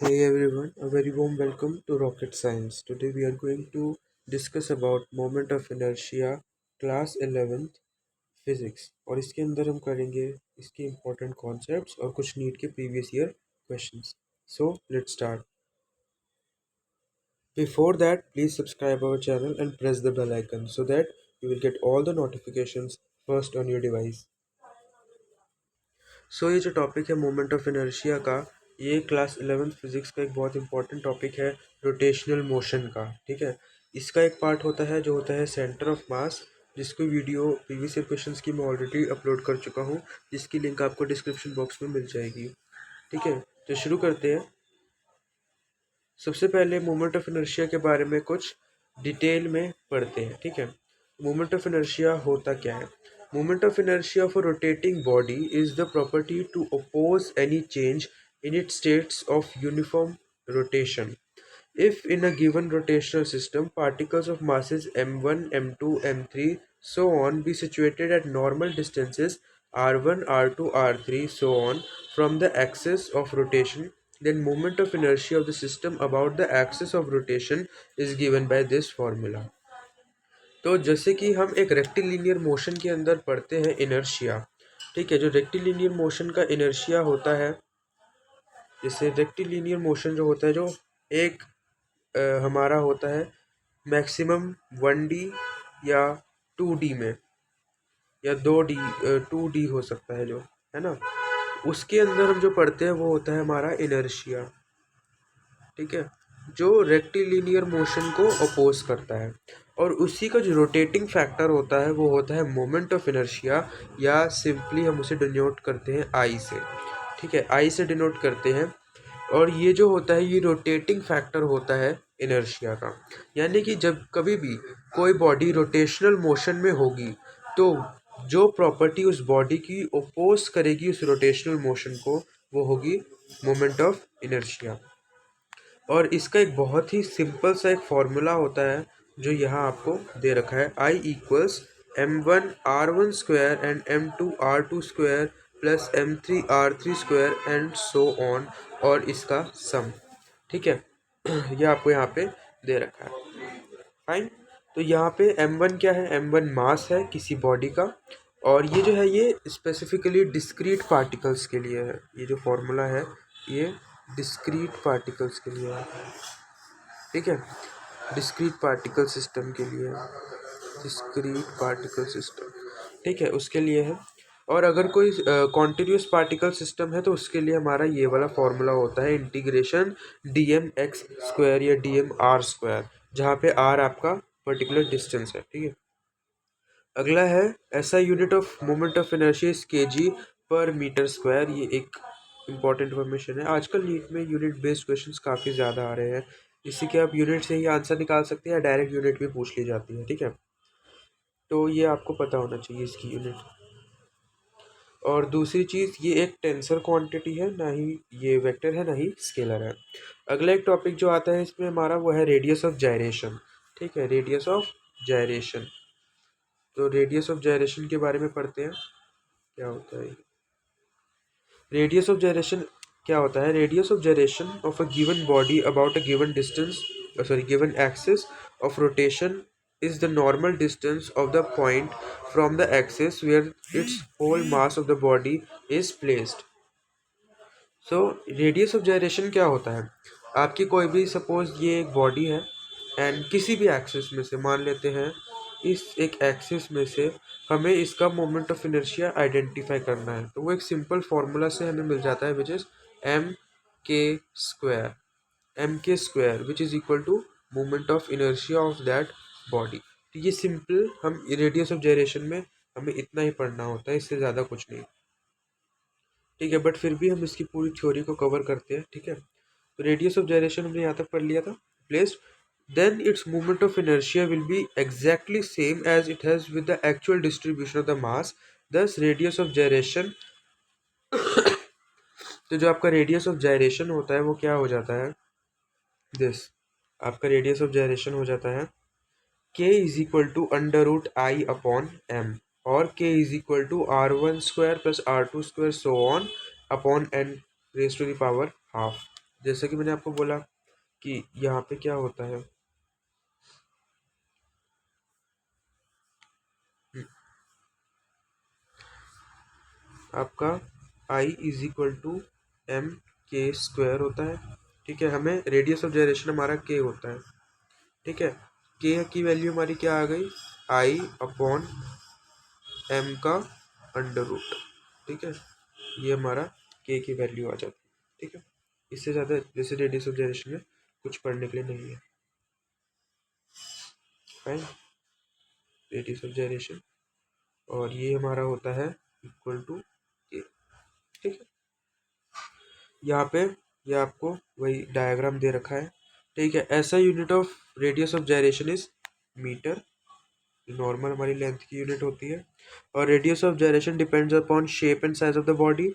Hey everyone, a very warm welcome to Rocket Science. Today we are going to discuss about moment of inertia class 11th physics और इसके अंदर हम करेंगे इसके important concepts और कुछ नीट के previous year questions. So let's start. Before that, please subscribe our channel and press the bell icon so that you will get all the notifications first on your device. ये जो topic है moment of inertia का, ये class 11th physics का एक बहुत important topic है rotational motion का। ठीक है, इसका एक पार्ट होता है जो होता है सेंटर ऑफ मास, जिसको वीडियो प्रीवियस ईयर क्वेश्चंस की मैं ऑलरेडी अपलोड कर चुका हूँ, जिसकी लिंक आपको डिस्क्रिप्शन बॉक्स में मिल जाएगी। ठीक है, तो शुरू करते हैं। सबसे पहले मोमेंट ऑफ इनर्शिया के बारे में कुछ डिटेल में पढ़ते हैं। ठीक है, मोमेंट ऑफ इनर्शिया होता क्या है? Moment of inertia of a rotating body is the property to oppose any change in its states of uniform rotation. If in a given rotational system, particles of masses m1, m2, m3, so on be situated at normal distances r1, r2, r3, so on from the axis of rotation, then moment of inertia of the system about the axis of rotation is given by this formula. तो जैसे कि हम एक rectilinear motion के अंदर पढ़ते हैं inertia. ठीक है, जो रेक्टिलिनियर मोशन का इनर्शिया होता है, जैसे रेक्टिलिनियर मोशन जो होता है, जो एक हमारा होता है मैक्सिमम 1D या 2D में, या 2D 2D हो सकता है, जो है ना, उसके अंदर हम जो पढ़ते हैं वो होता है हमारा इनर्शिया। ठीक है, जो रेक्टिलिनियर मोशन को अपोज करता है, और उसी का जो रोटेटिंग फैक्टर होता है वो होता है मोमेंट ऑफ इनर्शिया, या सिंपली हम उसे डिनोट करते हैं आई से। ठीक है, आई से डिनोट करते हैं, और ये जो होता है ये रोटेटिंग फैक्टर होता है इनर्शिया का। यानी कि जब कभी भी कोई बॉडी रोटेशनल मोशन में होगी, तो जो प्रॉपर्टी उस बॉडी की ओपोज करेगी उस रोटेशनल मोशन को, वो होगी मोमेंट ऑफ इनर्शिया। और इसका एक बहुत ही सिंपल सा एक फॉर्मूला होता है जो यहाँ आपको दे रखा है, I equals m1 r1 square and m2 r2 square plus m3 r3 square and so on, और इसका सम। ठीक है, ये आपको यहाँ पे दे रखा है। फाइन, तो यहाँ पे m1 क्या है? m1 मास है किसी बॉडी का, और ये जो है ये स्पेसिफिकली डिस्क्रीट पार्टिकल्स के लिए है। ये जो फॉर्मूला है ये डिस्क्रीट पार्टिकल्स के लिए है। ठीक है, डिस्क्रीट पार्टिकल सिस्टम के लिए है, डिस्क्रीट पार्टिकल सिस्टम। ठीक है, उसके लिए है। और अगर कोई कॉन्टिन्यूस पार्टिकल सिस्टम है तो उसके लिए हमारा ये वाला फॉर्मूला होता है इंटीग्रेशन dmx स्क्वायर या dmr स्क्वायर, जहाँ पे r आपका पर्टिकुलर डिस्टेंस है। ठीक है, अगला है ऐसा unit of moment of inertia is kg/मीटर स्क्वायर। ये एक इम्पॉर्टेंट इन्फॉर्मेशन है। आजकल नीट में यूनिट बेस्ड क्वेश्चंस काफ़ी ज़्यादा आ रहे हैं, इसी के आप यूनिट से ही आंसर निकाल सकते हैं या डायरेक्ट यूनिट भी पूछ ली जाती है। ठीक है, तो ये आपको पता होना चाहिए इसकी यूनिट। और दूसरी चीज़, ये एक टेंसर क्वांटिटी है, ना ही ये वेक्टर है ना ही स्केलर है। अगला एक टॉपिक जो आता है इसमें हमारा वो है रेडियस ऑफ जायरेशन। ठीक है, रेडियस ऑफ जायरेशन। तो रेडियस ऑफ जायरेशन के बारे में पढ़ते हैं, क्या होता है रेडियस ऑफ जायरेशन। क्या होता है? Radius of gyration of a given body about a given distance, given axis of rotation is the normal distance of the point from the axis where its whole mass of the body is placed. So radius of gyration क्या होता है? आपकी कोई भी suppose ये एक body है, and किसी भी एक्सिस में से मान लेते हैं, इस एक एक्सिस में से हमें इसका मोमेंट ऑफ इनर्शिया आइडेंटिफाई करना है, तो वो एक सिंपल फार्मूला से हमें मिल जाता है, which is m K square which is equal to moment of inertia of that body. तो ये सिंपल, हम रेडियस ऑफ जायरेशन में हमें इतना ही पढ़ना होता है, इससे ज़्यादा कुछ नहीं। ठीक है, बट फिर भी हम इसकी पूरी थ्योरी को कवर करते हैं। ठीक है, तो रेडियस ऑफ जायरेशन हमने यहाँ तक पढ़ लिया था, placed, then its moment of inertia will be exactly same as it has with the actual distribution of the mass, thus radius of gyration। तो जो आपका रेडियस ऑफ जायरेशन होता है वो क्या हो जाता है? दिस आपका रेडियस ऑफ जायरेशन हो जाता है k is equal to under root I upon M, और k is equal to r1 square plus r2 square so on upon n raise to the power half. जैसे कि मैंने आपको बोला कि यहाँ पे क्या होता है, आपका आई इज इक्वल टू एम के स्क्वायर होता है। ठीक है, हमें रेडियस ऑफ जाइरेशन हमारा के होता है। ठीक है, के की वैल्यू हमारी क्या आ गई, आई अपॉन एम का अंडर रूट। ठीक है, ये हमारा के की वैल्यू आ जाती है। ठीक है, इससे ज़्यादा जैसे रेडियस ऑफ जाइरेशन में कुछ पढ़ने के लिए नहीं है। फाइन, रेडियस ऑफ जाइरेशन, और ये हमारा होता है इक्वल टू के। ठीक है, यहाँ पे ये आपको वही डायग्राम दे रखा है। ठीक है, ऐसा unit of radius of gyration is metre, normal हमारी लेंथ की यूनिट होती है। और radius of gyration depends upon shape and size of the body,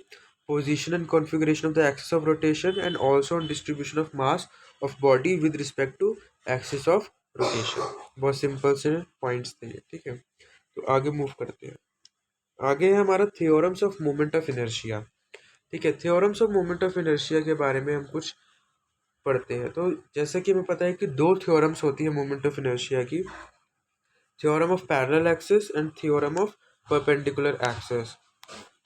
position and configuration of the axis of rotation, and also on distribution of mass of body with respect to axis of rotation। बहुत simple से points थे ये। ठीक है, तो आगे move करते हैं। आगे है हमारा theorems of moment of inertia. ठीक है, theorems of moment of inertia के बारे में हम कुछ पढ़ते हैं। तो जैसे कि हमें पता है कि दो थ्योरम्स होती है मोमेंट ऑफ इनर्शिया की, theorem of parallel axis and theorem of perpendicular axis.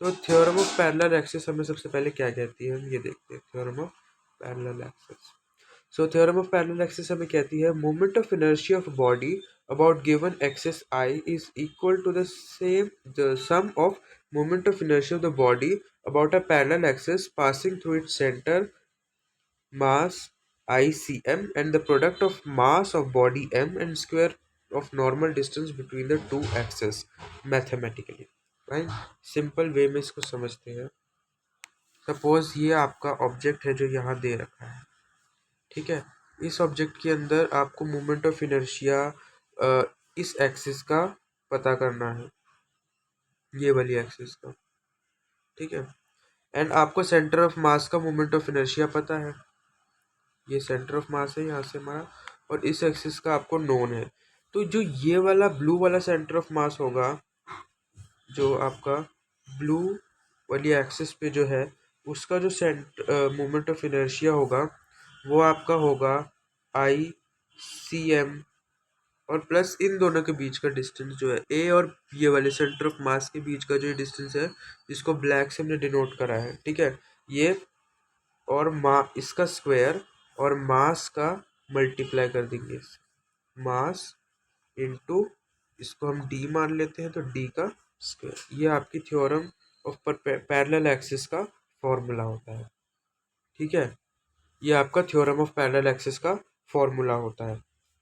तो थ्योरम ऑफ पैरेलल एक्सिस हमें सबसे पहले क्या कहती है, हम ये देखते हैं। Theorem of parallel axis, so theorem of parallel axis हमें कहती है moment of inertia of body about given axis I is equal to the sum of moment of inertia of the body about a parallel axis passing through its centre mass ICM and the product of mass of body m and square of normal distance between the two axes mathematically। Right, simple way में इसको समझते हैं। Suppose ये आपका object है जो यहाँ दे रखा है। ठीक है, इस ऑब्जेक्ट के अंदर आपको मोमेंट ऑफ इनर्शिया इस एक्सिस का पता करना है, ये वाली एक्सिस का। ठीक है, एंड आपको सेंटर ऑफ मास का मोमेंट ऑफ इनर्शिया पता है, ये सेंटर ऑफ मास है यहाँ से हमारा, और इस एक्सिस का आपको नोन है। तो जो ये वाला ब्लू वाला सेंटर ऑफ मास होगा, जो आपका ब्लू वाली एक्सिस पे जो है, उसका जो मोमेंट ऑफ इनर्शिया होगा वो आपका होगा आई सी एम, और प्लस इन दोनों के बीच का डिस्टेंस जो है ए और ये वाले सेंटर ऑफ मास के बीच का जो डिस्टेंस है, जिसको ब्लैक से हमने डिनोट करा है। ठीक है, ये और इसका स्क्वायर और मास का मल्टीप्लाई कर देंगे, मास इनटू इसको हम डी मान लेते हैं, तो डी का स्क्वायर। ये आपकी थ्योरम ऑफ पैरेलल एक्सिस का फॉर्मूला होता है। ठीक है, ये आपका थ्योरम ऑफ पैरेलल एक्सिस का फॉर्मूला होता है।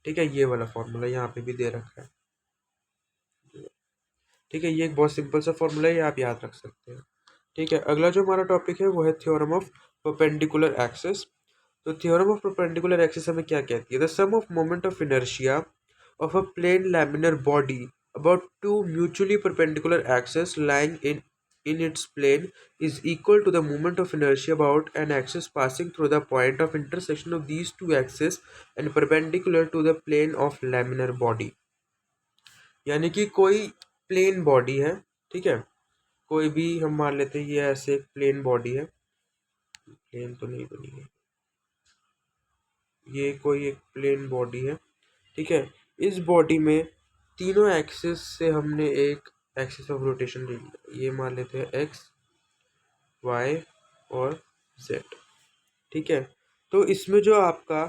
ठीक है, ये वाला फॉर्मूला यहाँ पे भी दे रखा है। ठीक है, ये एक बहुत सिंपल सा फॉर्मूला है, ये आप याद रख सकते हैं। ठीक है, अगला जो हमारा टॉपिक है वो है थ्योरम ऑफ परपेंडिकुलर एक्सिस। तो थ्योरम ऑफ परपेंडिकुलर एक्सिस हमें क्या कहती है, the sum of moment of inertia of a plane laminar body about two mutually perpendicular axes lying in its plane is equal to the moment of inertia about an axis passing through the point of intersection of these two axes and perpendicular to the plane of laminar body। यानी कि कोई plane body है। ठीक है, कोई भी हम मान लेते हैं, ये ऐसे एक प्लेन बॉडी है, प्लेन तो नहीं बनी है, ये कोई एक प्लेन बॉडी है। ठीक है, इस बॉडी में तीनों एक्सिस से हमने एक एक्सिस ऑफ रोटेशन ले लिया, ये मान लेते हैं एक्स वाई और जेड। ठीक है, तो इसमें जो आपका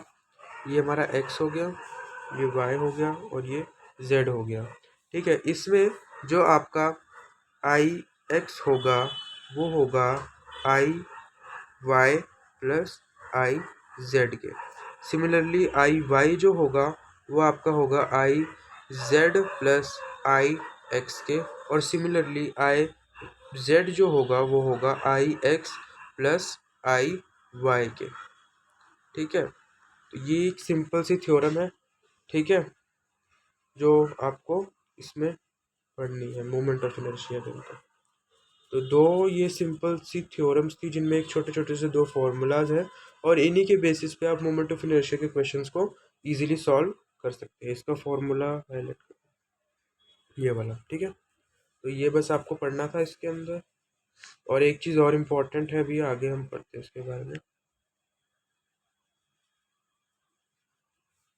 ये हमारा एक्स हो गया, ये वाई हो गया और ये जेड हो गया। ठीक है, इसमें जो आपका आई एक्स होगा वो होगा आई वाई प्लस आई जेड के। सिमिलरली आई वाई जो होगा वो आपका होगा I Z plus I x के, और सिमिलरली आई जेड जो होगा वो होगा आई एक्स प्लस आई वाई के। ठीक है, तो ये एक सिंपल सी थ्योरम है। ठीक है, जो आपको इसमें पढ़नी है मोमेंट ऑफ इनर्शिया के अंदर। तो दो ये सिंपल सी थ्योरम्स थी जिनमें एक छोटे छोटे से दो फॉर्मूलाज हैं, और इन्हीं के बेसिस पे आप मोमेंट ऑफ इनर्शिया के क्वेश्चंस को इजीली सॉल्व कर सकते हैं। इसका फॉर्मूला हाईलाइट ये वाला। ठीक है, तो ये बस आपको पढ़ना था इसके अंदर। और एक चीज़ और इम्पोर्टेंट है, अभी आगे हम पढ़ते हैं इसके बारे में।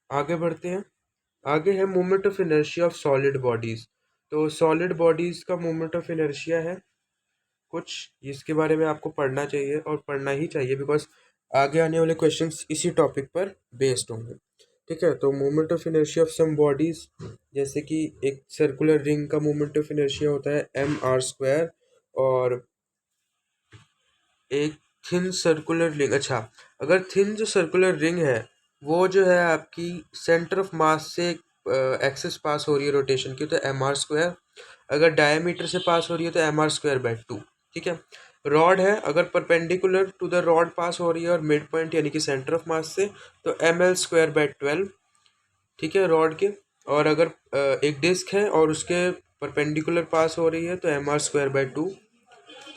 आगे बढ़ते हैं। आगे है moment of inertia of solid bodies. तो सॉलिड बॉडीज का मोमेंट ऑफ इनर्शिया है कुछ, इसके बारे में आपको पढ़ना चाहिए और पढ़ना ही चाहिए, बिकॉज आगे आने वाले क्वेश्चंस इसी टॉपिक पर बेस्ड होंगे। ठीक है, तो moment of inertia of some bodies, जैसे कि एक सर्कुलर रिंग का मोमेंट ऑफ इनर्शिया होता है mr²। और एक थिन सर्कुलर रिंग, अच्छा, अगर थिन जो सर्कुलर रिंग है वो जो है आपकी सेंटर ऑफ मास से एक्सेस पास हो रही है रोटेशन की, तो mr²। अगर डायमीटर से पास हो रही है तो mr²/2। ठीक है। रॉड है, अगर परपेंडिकुलर टू द रॉड पास हो रही है और मिड पॉइंट यानी कि सेंटर ऑफ मास से, तो ml²/12। ठीक है, रॉड के। और अगर एक डिस्क है और उसके परपेंडिकुलर पास हो रही है तो mr²/2।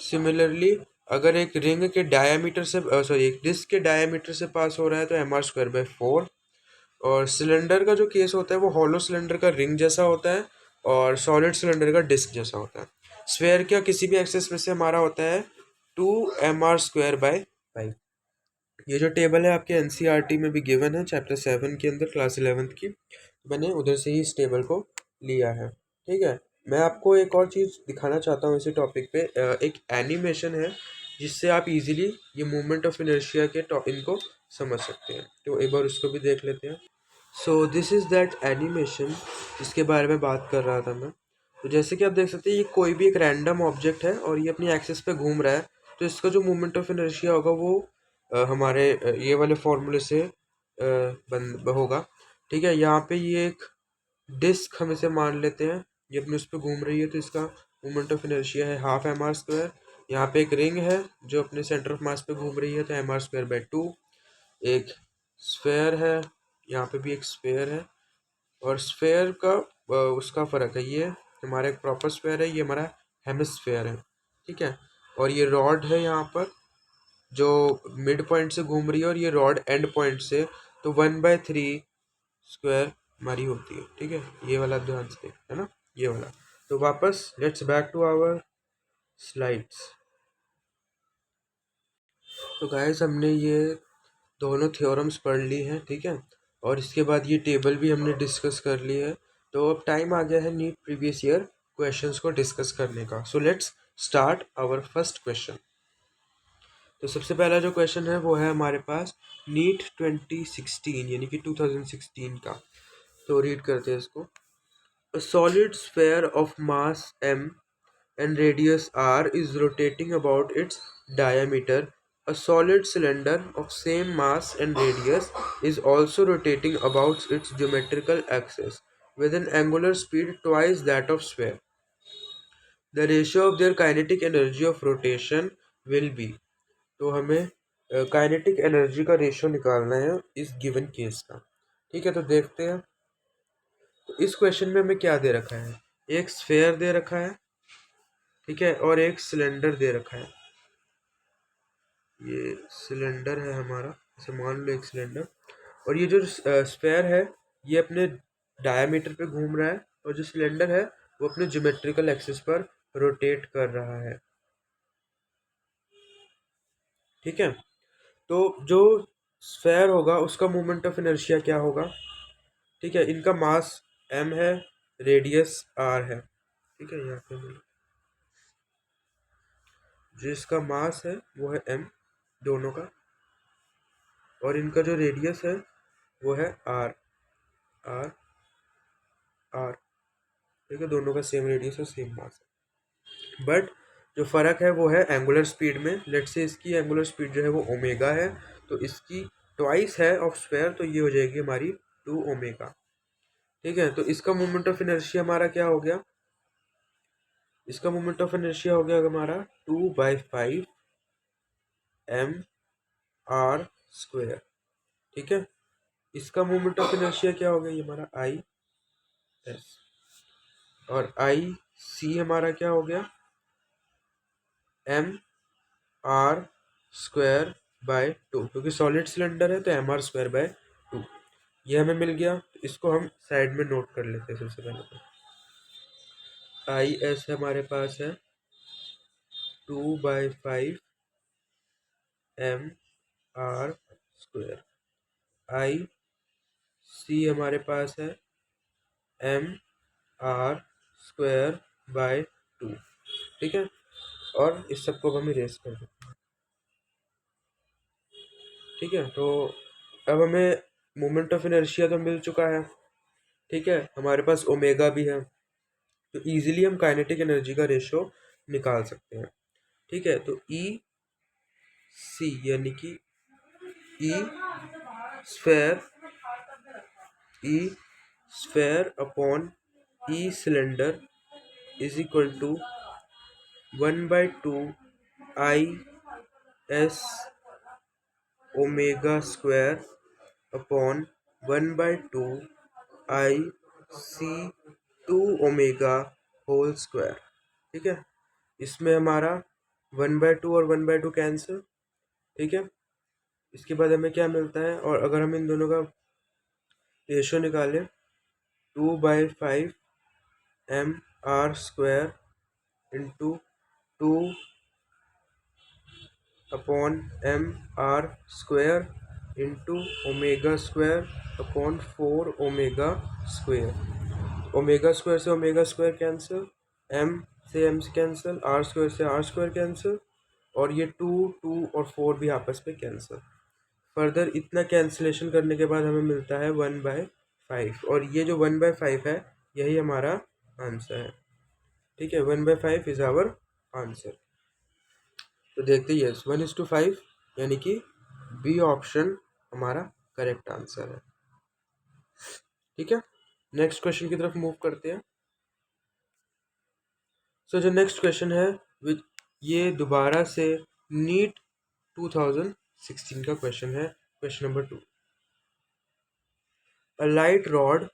सिमिलरली अगर एक रिंग के डायमीटर से सॉरी एक डिस्क के डायमीटर से पास हो रहा है तो mr²/4। और सिलेंडर का जो केस होता है वो हॉलो सिलेंडर का रिंग जैसा होता है और सॉलिड सिलेंडर का डिस्क जैसा होता है। स्फेयर का किसी भी एक्सेस में से हमारा होता है 2mr²/5। ये जो टेबल है आपके एनसीईआरटी में भी गिवन है, चैप्टर 7 के अंदर, क्लास 11th की। मैंने उधर से ही इस टेबल को लिया है। ठीक है। मैं आपको एक और चीज़ दिखाना चाहता हूँ इसी टॉपिक पे। एक एनिमेशन है जिससे आप इजीली ये मूवमेंट ऑफ इनर्शिया के इनको समझ सकते हैं, तो एक बार उसको भी देख लेते हैं। So this is that animation जिसके बारे में बात कर रहा था मैं। तो जैसे कि आप देख सकते हैं ये कोई भी एक रैंडम ऑब्जेक्ट है और ये अपनी एक्सिस पे घूम रहा है, तो इसका जो मूवमेंट ऑफ इनर्शिया होगा वो हमारे ये वाले फॉर्मूले से बन होगा। ठीक है, यहाँ पे ये एक डिस्क हम इसे मान लेते हैं, ये अपने उस पर घूम रही है, तो इसका मोमेंट ऑफ इनर्शिया है 12mr²। यहाँ पे एक रिंग है जो अपने सेंटर ऑफ मास पे घूम रही है, तो mr²/2। एक स्फेयर है, यहाँ पे भी एक स्फेयर है, और स्फेयर का उसका फ़र्क है, ये हमारा एक प्रॉपर स्फेयर है, ये हमारा हेमिस्फेयर है। ठीक है। और ये रॉड है यहाँ पर जो मिड पॉइंट से घूम रही है, और ये रॉड एंड पॉइंट से, तो 1/3 हमारी होती है। ठीक है, ये वाला ध्यान से देख, है ना, ये वाला। तो वापस let's back to our slides. तो गाइस हमने ये दोनों थ्योरम्स पढ़ ली हैं। ठीक है, और इसके बाद ये टेबल भी हमने डिस्कस कर ली है। तो अब टाइम आ गया है नीट प्रीवियस ईयर क्वेश्चंस को डिस्कस करने का। So let's start our first question. तो सबसे पहला जो क्वेश्चन है वो है हमारे पास नीट 2016 यानी कि 2016 का। तो रीड करते हैं इसको। A solid sphere of mass m and radius r is rotating about its diameter. A solid cylinder of same mass and radius is also rotating about its geometrical axis with an angular speed twice that of sphere. The ratio of their kinetic energy of rotation will be। तो हमें kinetic energy का ratio निकालना है इस given case का। ठीक है, तो देखते हैं। तो इस क्वेश्चन में हमें क्या दे रखा है, एक स्फेयर दे रखा है, ठीक है, और एक सिलेंडर दे रखा है। ये सिलेंडर है हमारा, इसे मान लो एक सिलेंडर। और ये जो स्फेयर है ये अपने डायमीटर पे घूम रहा है, और जो सिलेंडर है वो अपने ज्योमेट्रिकल एक्सिस पर रोटेट कर रहा है। ठीक है, तो जो स्फेयर होगा उसका मोमेंट ऑफ इनर्शिया क्या होगा। ठीक है, इनका मास m है, रेडियस r है। ठीक है, यहाँ पे जिसका मास है वो है m दोनों का, और इनका जो रेडियस है वो है r r r। ठीक है, दोनों का सेम रेडियस और सेम मास है, बट जो फ़र्क है वो है एंगुलर स्पीड में। लेट से इसकी एंगुलर स्पीड जो है वो ओमेगा है, तो इसकी ट्वाइस है ऑफ स्क्वायर, तो ये हो जाएगी हमारी 2 ओमेगा। ठीक है, तो इसका मोमेंट ऑफ इनर्शिया हमारा क्या हो गया, इसका मोमेंट ऑफ इनर्शिया हो गया हमारा 2/5 mr²। ठीक है, इसका मोमेंट ऑफ इनर्शिया क्या हो गया, ये हमारा आई एस, और आई सी हमारा क्या हो गया, mr²/2, क्योंकि सॉलिड सिलेंडर है तो mr²/2 ये हमें मिल गया। तो इसको हम साइड में नोट कर लेते हैं। सबसे पहले तो आई एस हमारे पास है 2/5 mr²। आई सी हमारे पास है mr²/2, ठीक है। और इस सबको हम इरेज कर दें, ठीक है। तो अब हमें मोमेंट ऑफ इनर्शिया तो मिल चुका है, ठीक है। हमारे पास ओमेगा भी है, तो इजीली हम काइनेटिक एनर्जी का रेशो निकाल सकते हैं, ठीक है। तो ई सी यानी कि E sphere E sphere upon E cylinder is equal to 1/2 I S omega square upon 1/2 I C 2 omega whole square, ठीक है। इसमें हमारा 1/2 और 1/2 कैंसिल, ठीक है। इसके बाद हमें क्या मिलता है, और अगर हम इन दोनों का रेशो निकालें 2/5 mr² into 2 upon mr² into omega square upon 4 omega square. Omega square से ओमेगा स्क्वायर कैंसिल, m से m से कैंसिल, r² से r² कैंसिल, और ये 2 2 और 4 भी आपस में कैंसिल। फर्दर इतना कैंसिलेशन करने के बाद हमें मिलता है 1/5, और ये जो 1/5 है यही हमारा आंसर है, ठीक है। 1/5 इज आवर आंसर। तो देखते ही 1:5, यानी कि बी ऑप्शन हमारा करेक्ट आंसर है, ठीक है। नेक्स्ट क्वेश्चन की तरफ मूव करते हैं। सो जो नेक्स्ट क्वेश्चन है विच ये दोबारा से नीट 2016 का क्वेश्चन है, question number 2। A light rod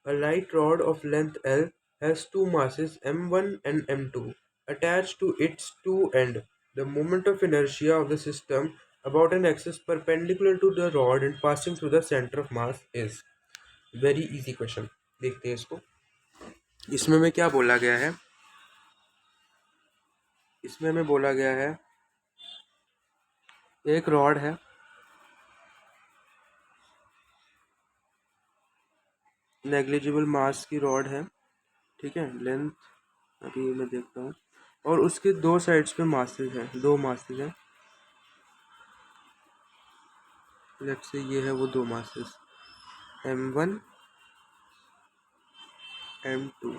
A light rod of length L has two masses m1 and m2 attached to its two end. The moment of inertia of the system about an axis perpendicular to the rod and passing through the center of mass is. Very easy question. देखते हैं इसको। इसमें हमें क्या बोला गया है, इसमें हमें बोला गया है एक रॉड है, नेग्लिजिबल मास की रॉड है, ठीक है। लेंथ अभी मैं देखता हूँ, और उसके दो साइड्स पे मासेस हैं, दो मासेस हैं। लेट्स से ये है वो दो मासेस m1 m2,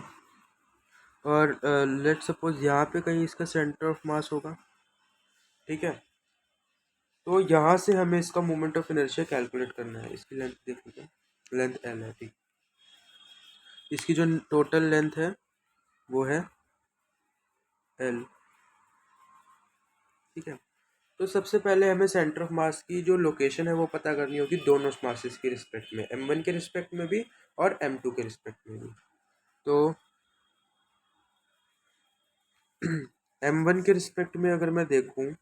और लेट्स सपोज यहाँ पे कहीं इसका सेंटर ऑफ मास होगा, ठीक है। तो यहाँ से हमें इसका मोमेंट ऑफ इनर्शिया कैलकुलेट करना है। इसकी लेंथ देख लीजिए, लेंथ l है, ठीक। इसकी जो टोटल लेंथ है वो है l, ठीक है। तो सबसे पहले हमें सेंटर ऑफ मास की जो लोकेशन है वो पता करनी होगी, दोनों मासेस के रिस्पेक्ट में, m1 के रिस्पेक्ट में भी और m2 के रिस्पेक्ट में भी। तो m1 के रिस्पेक्ट में अगर मैं देखूं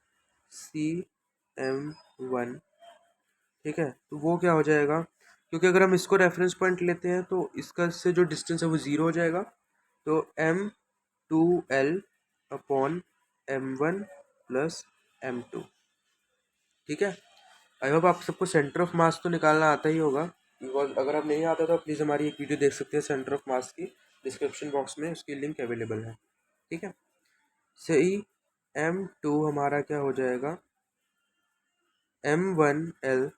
CM1, ठीक है, तो वो क्या हो जाएगा, क्योंकि अगर हम इसको रेफरेंस पॉइंट लेते हैं तो इसका से जो डिस्टेंस है वो 0 हो जाएगा। तो m2l upon m1 plus m2, ठीक है। आई होप आप सबको सेंटर ऑफ मास तो निकालना आता ही होगा, बिकॉज अगर आप नहीं आता तो प्लीज़ हमारी एक वीडियो देख सकते हैं सेंटर ऑफ मास की, डिस्क्रिप्शन बॉक्स में उसकी लिंक अवेलेबल है, ठीक है। सही, m2 हमारा क्या हो जाएगा, m1l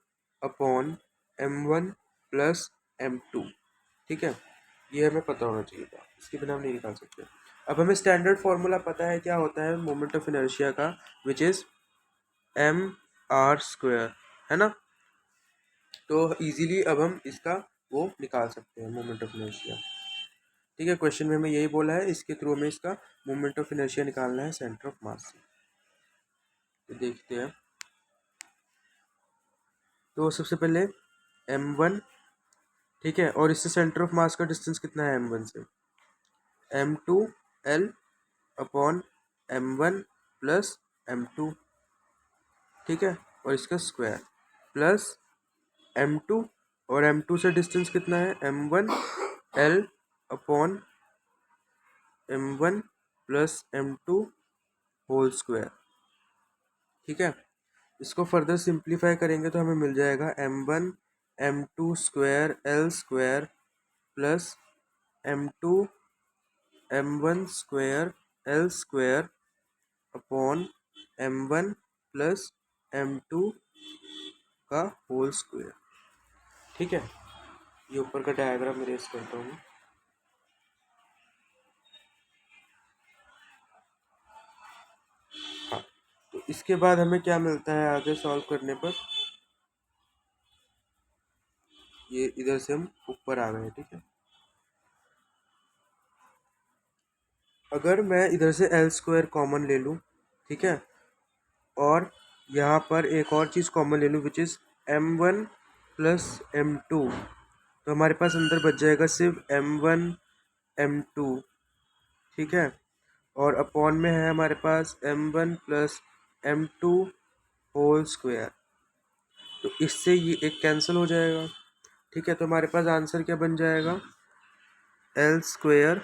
upon m1 plus m2, ठीक है। ये हमें पता होना चाहिए था, इसके बिना हम नहीं निकाल सकते। अब हमें स्टैंडर्ड फार्मूला पता है क्या होता है मोमेंट ऑफ इनर्शिया का, विच इज़ mr², है ना। तो इजीली अब हम इसका वो निकाल सकते हैं मोमेंट ऑफ इनर्शिया, ठीक है। क्वेश्चन में हमें यही बोला है, इसके थ्रू हमें इसका मोमेंट ऑफ इनर्शिया निकालना है सेंटर ऑफ मास से। तो देखते हैं। तो सबसे पहले m1, ठीक है, और इससे सेंटर ऑफ मास का डिस्टेंस कितना है m1 से, m2l upon m1 plus m2, ठीक है, और इसका स्क्वायर प्लस m2, और m2 से डिस्टेंस कितना है m1l upon m1 plus m2 whole square, ठीक है। इसको फर्दर सिंप्लीफाई करेंगे तो हमें मिल जाएगा m1 m2 square l square plus m2 m1 square l square upon m1 plus m2 का होल स्क्वायर। ठीक है, ये ऊपर का डायग्राम इरेज करता हूँ। हाँ, तो इसके बाद हमें क्या मिलता है आगे सॉल्व करने पर, ये इधर से हम ऊपर आ गए। ठीक है, अगर मैं इधर से एल स्क्वायर कॉमन ले लूँ, ठीक है, और यहाँ पर एक और चीज़ कॉमन ले लूँ which is m1 plus m2, तो हमारे पास अंदर बच जाएगा सिर्फ m1 m2। ठीक है, और अपॉन में है हमारे पास m1 plus m2 whole square, तो इससे ये एक कैंसिल हो जाएगा। ठीक है, तो हमारे पास आंसर क्या बन जाएगा, L square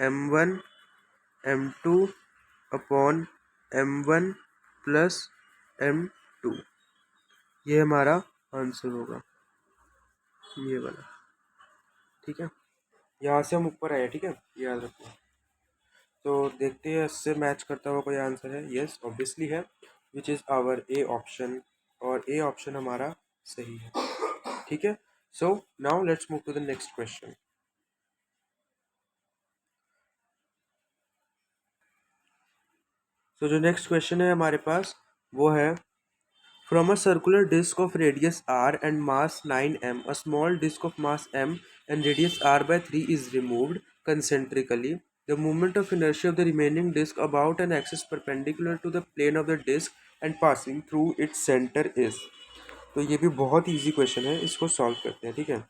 m1 m2 upon m1 plus m2, ये हमारा आंसर होगा, ये वाला। ठीक है, यहाँ से हम ऊपर आए। ठीक है, याद रखना। तो देखते हैं इससे मैच करता हुआ कोई आंसर है। यस, ऑब्वियसली है, which is our A option, और ए ऑप्शन हमारा सही है। ठीक है, so now let's move to the next question. सो जो नेक्स्ट क्वेश्चन है हमारे पास वो है, from a circular disk of radius r and mass 9m, a small disk of mass m and radius r by 3 is removed concentrically. The moment of inertia of the remaining disk about an axis perpendicular to the plane of the disk and passing through its center is. तो ये भी बहुत easy question है, इसको solve करते हैं। ठीक है,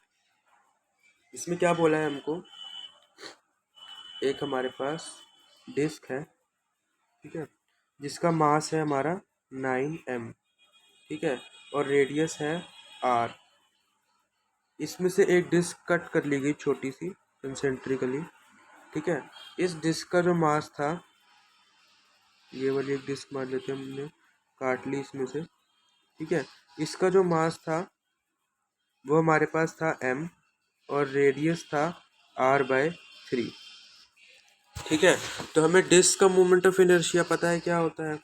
इसमें क्या बोला है हमको, एक हमारे पास डिस्क है, ठीक है, जिसका मास है हमारा 9m, ठीक है, और रेडियस है r। इसमें से एक डिस्क कट कर ली गई छोटी सी कंसेंट्रिकली। ठीक है, इस डिस्क का जो मास था, ये वाली एक डिस्क मान लेते हैं, हमने काट ली इसमें से। ठीक है, इसका जो मास था वो हमारे पास था m, और रेडियस था r/3। ठीक है, तो हमें डिस्क का मोमेंट ऑफ इनर्शिया पता है क्या होता है।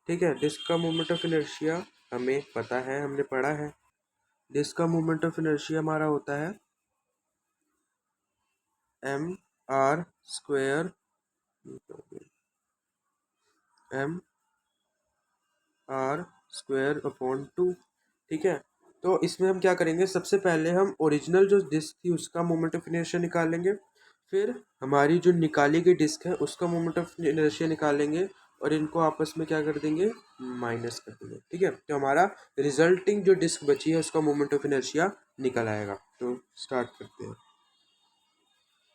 ठीक है, डिस्क का मोमेंट ऑफ इनर्शिया हमें पता है, हमने पढ़ा है। डिस्क का मोमेंट ऑफ इनर्शिया हमारा होता है m r स्क्वायर अपॉन 2। ठीक है, तो इसमें हम क्या करेंगे, सबसे पहले हम ओरिजिनल जो डिस्क थी उसका मोमेंट ऑफ इनर्शिया निकालेंगे, फिर हमारी जो निकाली गई डिस्क है उसका मोमेंट ऑफ इनर्शिया निकालेंगे, और इनको आपस में क्या कर देंगे, माइनस कर देंगे। ठीक है, तो हमारा रिजल्टिंग जो डिस्क बची है उसका मोमेंट ऑफ इनर्शिया निकल आएगा। तो स्टार्ट करते हैं।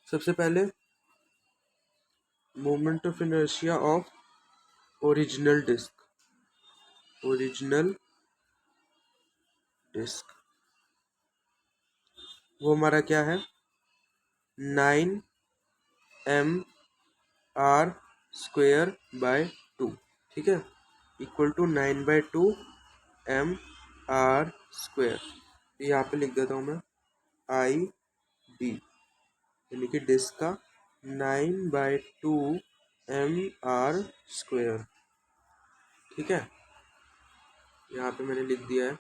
सबसे पहले moment of inertia of original disc वो हमारा क्या है, 9m r स्क्वायर बाय 2। ठीक है, equal to 9/2 m r square. यहाँ पे लिख देता हूँ मैं i/d, यानी कि डिस्क का 9/2 m r स्क्वायर। ठीक है, यहाँ पे मैंने लिख दिया है।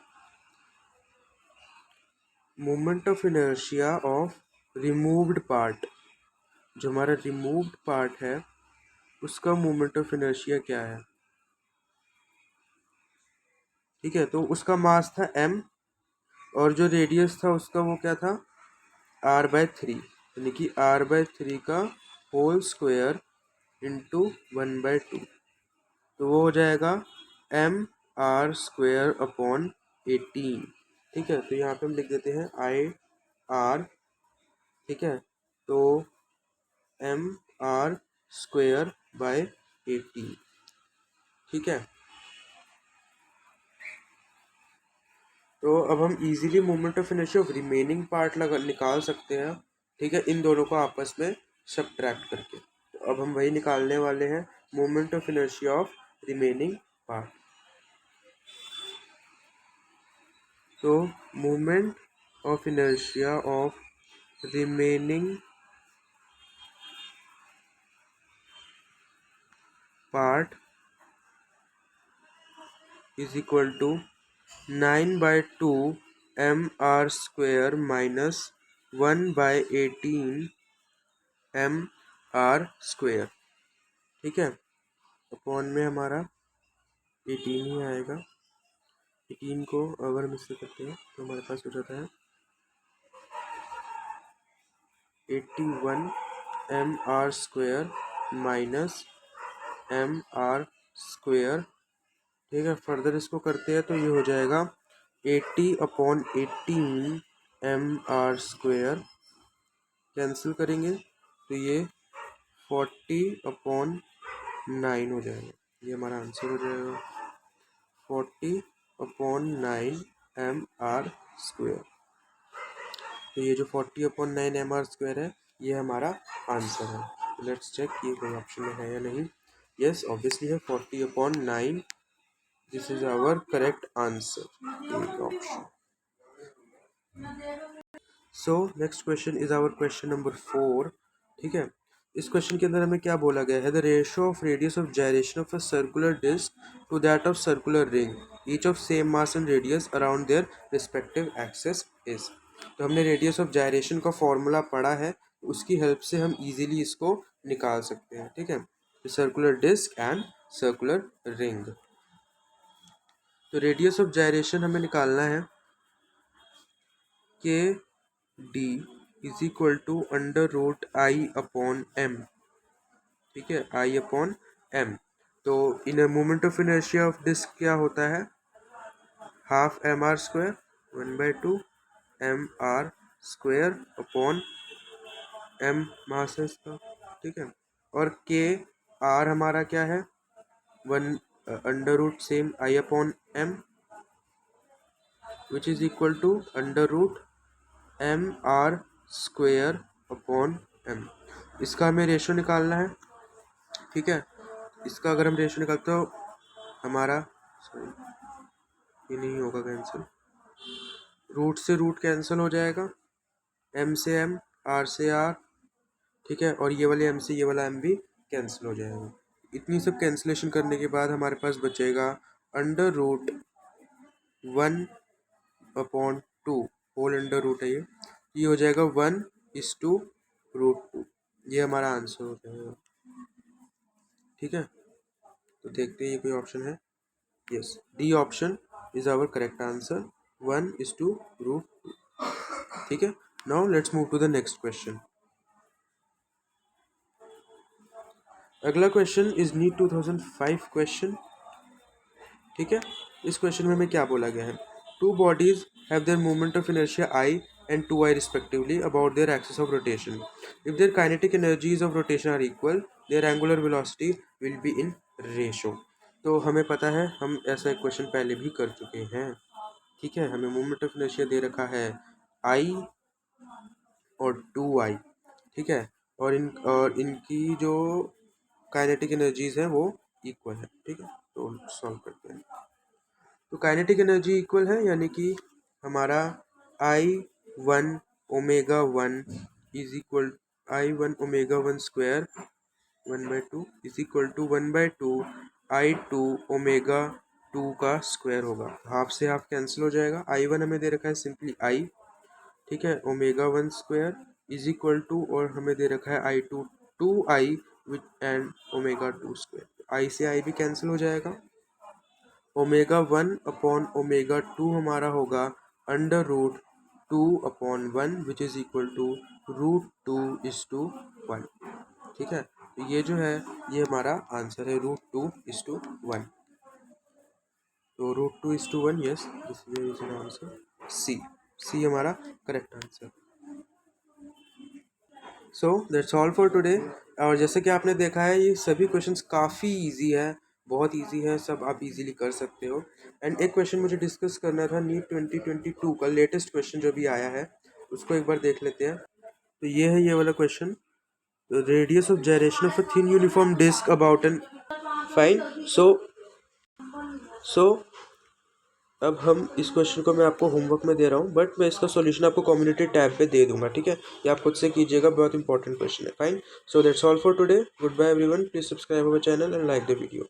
Moment of inertia of removed part, जो हमारा रिमूव्ड पार्ट है उसका मोमेंट ऑफ इनर्शिया क्या है। ठीक है, तो उसका मास था m, और जो रेडियस था उसका वो क्या था, r/3, यानी कि r/3 का होल स्क्वायर इंटू 1/2, तो वो हो जाएगा m r स्क्वायर अपॉन 18। ठीक है, तो यहाँ पे हम लिख देते हैं i/r। ठीक है, तो m r स्क्वायर बाय 18। ठीक है, तो अब हम easily moment of inertia of remaining part लगा निकाल सकते हैं। ठीक है, इन दोनों को आपस में सब्ट्रैक्ट करके, तो अब हम वही निकालने वाले हैं, moment of inertia of remaining part. तो moment of inertia of remaining part is equal to 9 by 2 mr square minus 1 by 18 mr square। ठीक है, अपॉन में हमारा 18 ही आएगा। 18 को अगर हम इससे करते हैं तो हमारे पास हो जाता है 81 mr square minus mr square. ठीक है, फर्दर इसको करते हैं तो ये हो जाएगा 80/18 mr स्क्वेयर। कैंसिल करेंगे तो ये 40/9 हो जाएगा। ये हमारा आंसर हो जाएगा 40/9 mr स्क्वेयर। तो ये जो 40/9 mr स्क्वेयर है ये हमारा आंसर है। तो लेट्स चेक ये कोई ऑप्शन में है या नहीं। यस, ऑब्वियसली है 40/9। This is our correct answer, option. So next question is our question number 4। ठीक है, इस क्वेश्चन के अंदर हमें क्या बोला गया है, the ratio of radius of gyration of a circular disc to that of circular ring each of same mass and radius around their respective axis is. तो हमने रेडियस ऑफ जायरेशन का फॉर्मूला पढ़ा है, उसकी हेल्प से हम easily इसको निकाल सकते हैं। ठीक है, circular disc and circular ring. तो रेडियस ऑफ जायरेशन हमें निकालना है K D is equal to under root I upon M. ठीक है, आई अपॉन एम। तो इन moment of inertia of disc क्या होता है, half M R square 1/2 M R square upon M mass है इसका। ठीक है, और के आर हमारा क्या है, 1 under root same I upon M which is equal to under root M R square upon M. इसका हमें रेशो निकालना है। ठीक है, इसका अगर हम रेशो निकालते हो हमारा, सॉरी ये नहीं होगा कैंसिल, रूट से रूट कैंसिल हो जाएगा, एम से एम, आर से आर। ठीक है, और ये वाले एम से ये वाला एम भी कैंसिल हो जाएगा। इतनी सब कैंसिलेशन करने के बाद हमारे पास बचेगा under root 1/2 whole under root है ये हो जाएगा 1:√2। ये हमारा आंसर हो जाएगा। ठीक है, तो देखते हैं ये कोई ऑप्शन है। Yes, D option is our correct answer, 1:√2। ठीक है, now let's move to the next question. अगला क्वेश्चन इज नीट 2005 क्वेश्चन। ठीक है, इस क्वेश्चन में हमें क्या बोला गया है, two bodies have their moment of inertia I and 2i respectively about their axis of rotation. If their kinetic energies of rotation are equal, their angular velocity will be in ratio. तो हमें पता है, हम ऐसा एक question पहले भी कर चुके हैं। ठीक है, हमें मोमेंट ऑफ इनर्शिया दे रखा है i और 2i। ठीक है, और इनकी जो काइनेटिक एनर्जीज हैं वो इक्वल है। ठीक है, तो सॉल्व करते हैं। तो काइनेटिक एनर्जी इक्वल है, यानी कि हमारा I1 omega 1 is equal I1 omega 1 square 1/2 is equal to 1/2 I2 omega 2 का स्क्वायर होगा। हाफ से हाफ कैंसिल हो जाएगा। I1 हमें दे रखा है सिंपली I। ठीक है, omega 1 square is equal to, और हमें दे रखा है I2 2I with and omega 2 square. I से I भी कैंसिल हो जाएगा। ओमेगा 1/ओमेगा 2 हमारा होगा under root 2/1 which is equal to √2:1। ठीक है, तो ये जो है ये हमारा आंसर है √2:1। तो √2:1, yes this is an answer C हमारा correct answer. So that's all for today. और जैसे कि आपने देखा है ये सभी क्वेश्चंस काफ़ी इजी है, बहुत इजी है, सब आप इजीली कर सकते हो। एंड एक क्वेश्चन मुझे डिस्कस करना था, नीट 2022 का लेटेस्ट क्वेश्चन जो भी आया है उसको एक बार देख लेते हैं। तो ये है ये वाला question, radius of gyration of a thin uniform disc about an fine. So अब हम इस क्वेश्चन को मैं आपको होमवर्क में दे रहा हूँ, बट मैं इसका सॉल्यूशन आपको कम्युनिटी टैब पे दे दूंगा, ठीक है। ये आप खुद से कीजिएगा, बहुत इंपॉर्टेंट क्वेश्चन है। Fine, so that's all for today. Good bye everyone, please subscribe our channel and like the video.